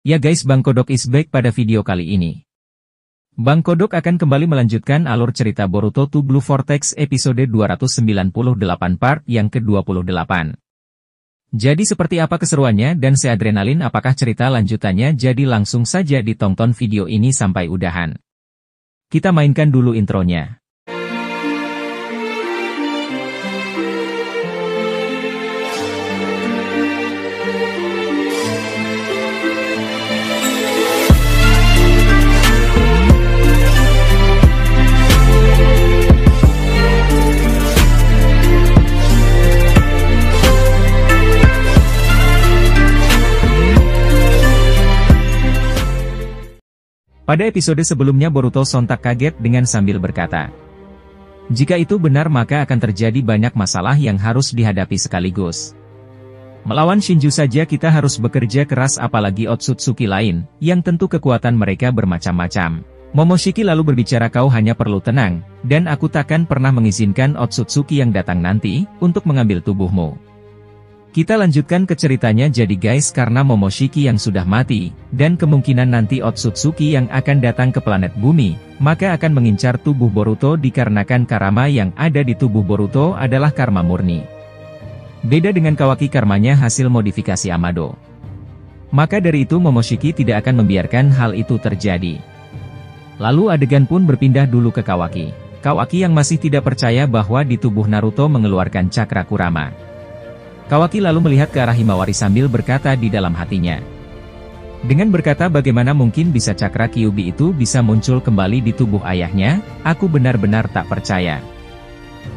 Ya guys, Bang Kodok is back pada video kali ini. Bang Kodok akan kembali melanjutkan alur cerita Boruto to Blue Vortex episode 298 part yang ke-28. Jadi seperti apa keseruannya dan seadrenalin apakah cerita lanjutannya, jadi langsung saja ditonton video ini sampai udahan. Kita mainkan dulu intronya. Pada episode sebelumnya Boruto sontak kaget dengan sambil berkata, jika itu benar maka akan terjadi banyak masalah yang harus dihadapi sekaligus. Melawan Shinju saja kita harus bekerja keras, apalagi Otsutsuki lain, yang tentu kekuatan mereka bermacam-macam. Momoshiki lalu berbicara, kau hanya perlu tenang, dan aku takkan pernah mengizinkan Otsutsuki yang datang nanti, untuk mengambil tubuhmu. Kita lanjutkan ke ceritanya. Jadi guys, karena Momoshiki yang sudah mati, dan kemungkinan nanti Otsutsuki yang akan datang ke planet bumi, maka akan mengincar tubuh Boruto dikarenakan karma yang ada di tubuh Boruto adalah karma murni. Beda dengan Kawaki, karmanya hasil modifikasi Amado. Maka dari itu Momoshiki tidak akan membiarkan hal itu terjadi. Lalu adegan pun berpindah dulu ke Kawaki. Kawaki yang masih tidak percaya bahwa di tubuh Naruto mengeluarkan cakra Kurama. Kawaki lalu melihat ke arah Himawari sambil berkata di dalam hatinya. Dengan berkata, bagaimana mungkin bisa cakra Kyuubi itu bisa muncul kembali di tubuh ayahnya, aku benar-benar tak percaya.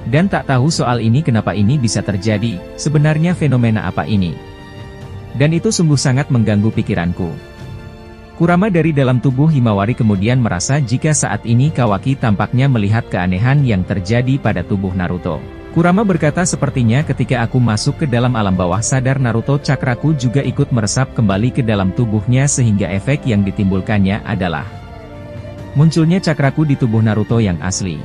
Dan tak tahu soal ini, kenapa ini bisa terjadi, sebenarnya fenomena apa ini. Dan itu sungguh sangat mengganggu pikiranku. Kurama dari dalam tubuh Himawari kemudian merasa jika saat ini Kawaki tampaknya melihat keanehan yang terjadi pada tubuh Naruto. Kurama berkata, sepertinya ketika aku masuk ke dalam alam bawah sadar Naruto, cakraku juga ikut meresap kembali ke dalam tubuhnya sehingga efek yang ditimbulkannya adalah munculnya cakraku di tubuh Naruto yang asli.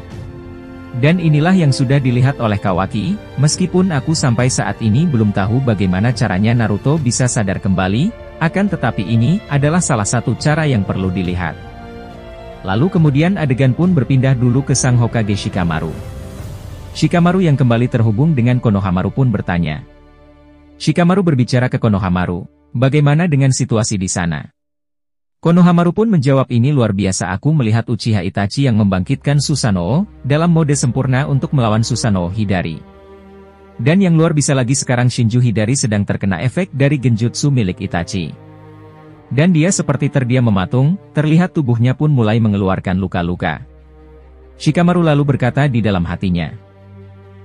Dan inilah yang sudah dilihat oleh Kawaki, meskipun aku sampai saat ini belum tahu bagaimana caranya Naruto bisa sadar kembali, akan tetapi ini adalah salah satu cara yang perlu dilihat. Lalu kemudian adegan pun berpindah dulu ke sang Hokage Shikamaru. Shikamaru yang kembali terhubung dengan Konohamaru pun bertanya. Shikamaru berbicara ke Konohamaru, bagaimana dengan situasi di sana? Konohamaru pun menjawab, ini luar biasa, aku melihat Uchiha Itachi yang membangkitkan Susanoo, dalam mode sempurna untuk melawan Susanoo Hidari. Dan yang luar biasa lagi sekarang Shinju Hidari sedang terkena efek dari genjutsu milik Itachi. Dan dia seperti terdiam mematung, terlihat tubuhnya pun mulai mengeluarkan luka-luka. Shikamaru lalu berkata di dalam hatinya.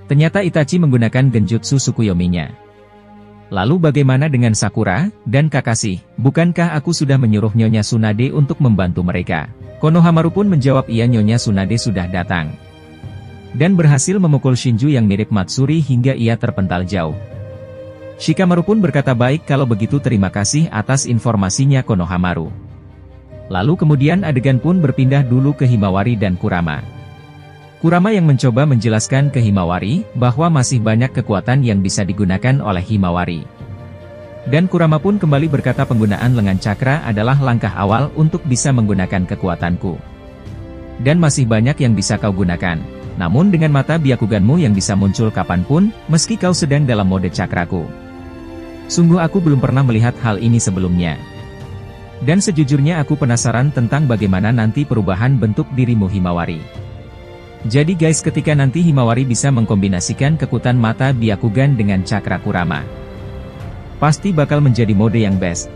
Ternyata Itachi menggunakan genjutsu Tsukuyomi-nya. Lalu bagaimana dengan Sakura dan Kakashi? Bukankah aku sudah menyuruh Nyonya Tsunade untuk membantu mereka? Konohamaru pun menjawab, iya, Nyonya Tsunade sudah datang. Dan berhasil memukul Shinju yang mirip Matsuri hingga ia terpental jauh. Shikamaru pun berkata, baik kalau begitu terima kasih atas informasinya Konohamaru. Lalu kemudian adegan pun berpindah dulu ke Himawari dan Kurama. Kurama yang mencoba menjelaskan ke Himawari bahwa masih banyak kekuatan yang bisa digunakan oleh Himawari. Dan Kurama pun kembali berkata, penggunaan lengan cakra adalah langkah awal untuk bisa menggunakan kekuatanku. Dan masih banyak yang bisa kau gunakan. Namun dengan mata Byakuganmu yang bisa muncul kapanpun, meski kau sedang dalam mode cakraku. Sungguh aku belum pernah melihat hal ini sebelumnya. Dan sejujurnya aku penasaran tentang bagaimana nanti perubahan bentuk dirimu Himawari. Jadi guys, ketika nanti Himawari bisa mengkombinasikan kekuatan mata Byakugan dengan cakra Kurama, pasti bakal menjadi mode yang best.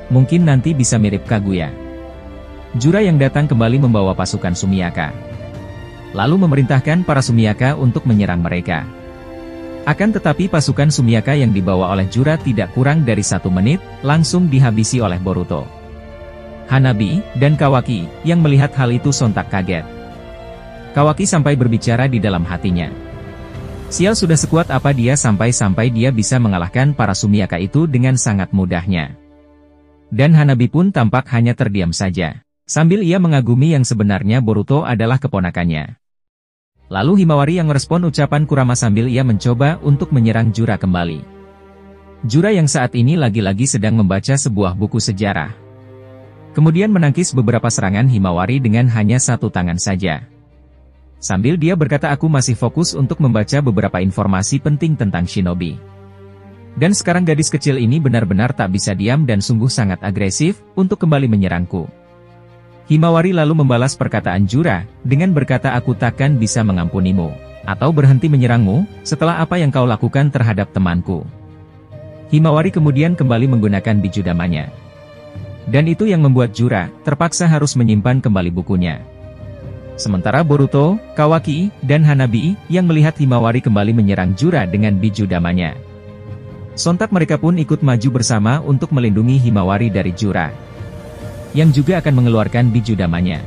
Mungkin nanti bisa mirip Kaguya. Jura yang datang kembali membawa pasukan Sumiaka. Lalu memerintahkan para Sumiaka untuk menyerang mereka. Akan tetapi pasukan Sumiaka yang dibawa oleh Jura tidak kurang dari 1 menit, langsung dihabisi oleh Boruto. Hanabi dan Kawaki, yang melihat hal itu sontak kaget. Kawaki sampai berbicara di dalam hatinya. Sial, sudah sekuat apa dia sampai-sampai dia bisa mengalahkan para Sumiaka itu dengan sangat mudahnya. Dan Hanabi pun tampak hanya terdiam saja. Sambil ia mengagumi yang sebenarnya Boruto adalah keponakannya. Lalu Himawari yang merespon ucapan Kurama sambil ia mencoba untuk menyerang Jura kembali. Jura yang saat ini lagi-lagi sedang membaca sebuah buku sejarah. Kemudian menangkis beberapa serangan Himawari dengan hanya satu tangan saja. Sambil dia berkata, aku masih fokus untuk membaca beberapa informasi penting tentang shinobi. Dan sekarang gadis kecil ini benar-benar tak bisa diam dan sungguh sangat agresif untuk kembali menyerangku. Himawari lalu membalas perkataan Jura dengan berkata, aku takkan bisa mengampunimu atau berhenti menyerangmu setelah apa yang kau lakukan terhadap temanku. Himawari kemudian kembali menggunakan bijudamanya. Dan itu yang membuat Jura terpaksa harus menyimpan kembali bukunya. Sementara Boruto, Kawaki, dan Hanabi yang melihat Himawari kembali menyerang Jura dengan bijudamanya. Sontak mereka pun ikut maju bersama untuk melindungi Himawari dari Jura, yang juga akan mengeluarkan bijudamanya.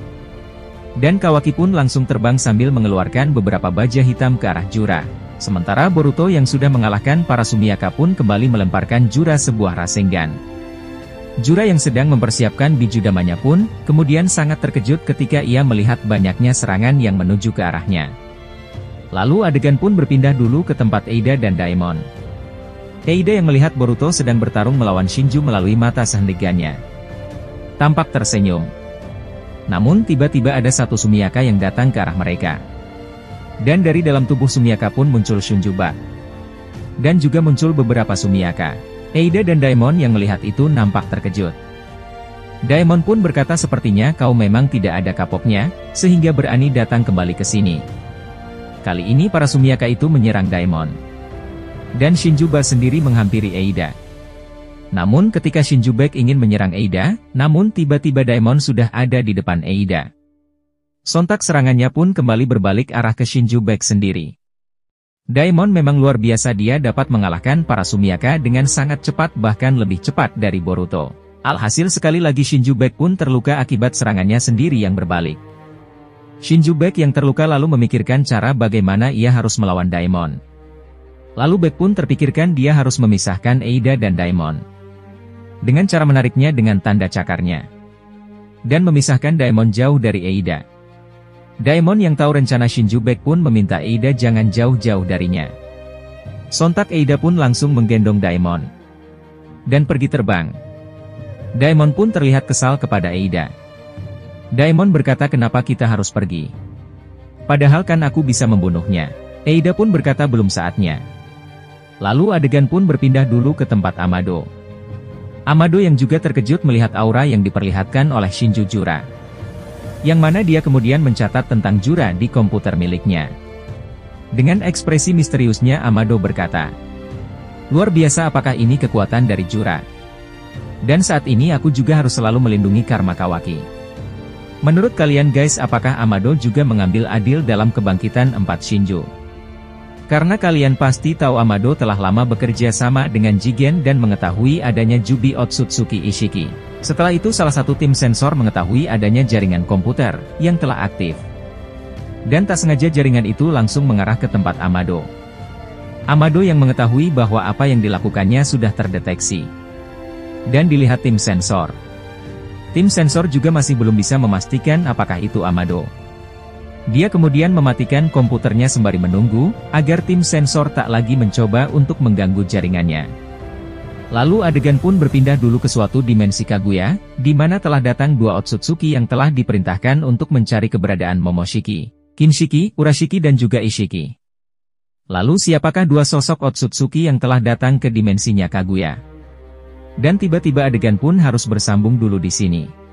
Dan Kawaki pun langsung terbang sambil mengeluarkan beberapa baja hitam ke arah Jura. Sementara Boruto yang sudah mengalahkan para Sumiaka pun kembali melemparkan Jura sebuah Rasengan. Jura yang sedang mempersiapkan bijudamanya pun kemudian sangat terkejut ketika ia melihat banyaknya serangan yang menuju ke arahnya. Lalu adegan pun berpindah dulu ke tempat Eida dan Daemon. Eida yang melihat Boruto sedang bertarung melawan Shinju melalui mata sehendigannya tampak tersenyum. Namun tiba-tiba ada satu Sumiaka yang datang ke arah mereka. Dan dari dalam tubuh Sumiaka pun muncul Shunjuba. Dan juga muncul beberapa Sumiaka. Eida dan Daemon yang melihat itu nampak terkejut. Daemon pun berkata, sepertinya kau memang tidak ada kapoknya, sehingga berani datang kembali ke sini. Kali ini para Sumiaka itu menyerang Daemon. Dan Shinjuba sendiri menghampiri Eida. Namun ketika Shinjuba ingin menyerang Eida, namun tiba-tiba Daemon sudah ada di depan Eida. Sontak serangannya pun kembali berbalik arah ke Shinjuba sendiri. Daemon memang luar biasa, dia dapat mengalahkan para Sumiaka dengan sangat cepat, bahkan lebih cepat dari Boruto. Alhasil sekali lagi Shinjuba pun terluka akibat serangannya sendiri yang berbalik. Shinjuba yang terluka lalu memikirkan cara bagaimana ia harus melawan Daemon. Lalu Baek pun terpikirkan dia harus memisahkan Eida dan Daemon. Dengan cara menariknya dengan tanda cakarnya. Dan memisahkan Daemon jauh dari Eida. Daemon yang tahu rencana Shinjuba pun meminta Eida jangan jauh-jauh darinya. Sontak Eida pun langsung menggendong Daemon. Dan pergi terbang. Daemon pun terlihat kesal kepada Eida. Daemon berkata, kenapa kita harus pergi? Padahal kan aku bisa membunuhnya. Eida pun berkata belum saatnya. Lalu adegan pun berpindah dulu ke tempat Amado. Amado yang juga terkejut melihat aura yang diperlihatkan oleh Shinju Jura. Yang mana dia kemudian mencatat tentang Jura di komputer miliknya. Dengan ekspresi misteriusnya Amado berkata, luar biasa, apakah ini kekuatan dari Jura? Dan saat ini aku juga harus selalu melindungi Karma Kawaki. Menurut kalian guys, apakah Amado juga mengambil adil dalam kebangkitan 4 Shinju? Karena kalian pasti tahu Amado telah lama bekerja sama dengan Jigen dan mengetahui adanya Jubi Otsutsuki Ishiki. Setelah itu salah satu tim sensor mengetahui adanya jaringan komputer yang telah aktif. Dan tak sengaja jaringan itu langsung mengarah ke tempat Amado. Amado yang mengetahui bahwa apa yang dilakukannya sudah terdeteksi. Dan dilihat tim sensor. Tim sensor juga masih belum bisa memastikan apakah itu Amado. Dia kemudian mematikan komputernya sembari menunggu, agar tim sensor tak lagi mencoba untuk mengganggu jaringannya. Lalu adegan pun berpindah dulu ke suatu dimensi Kaguya, di mana telah datang 2 Otsutsuki yang telah diperintahkan untuk mencari keberadaan Momoshiki, Kinshiki, Urashiki dan juga Ishiki. Lalu siapakah 2 sosok Otsutsuki yang telah datang ke dimensinya Kaguya? Dan tiba-tiba adegan pun harus bersambung dulu di sini.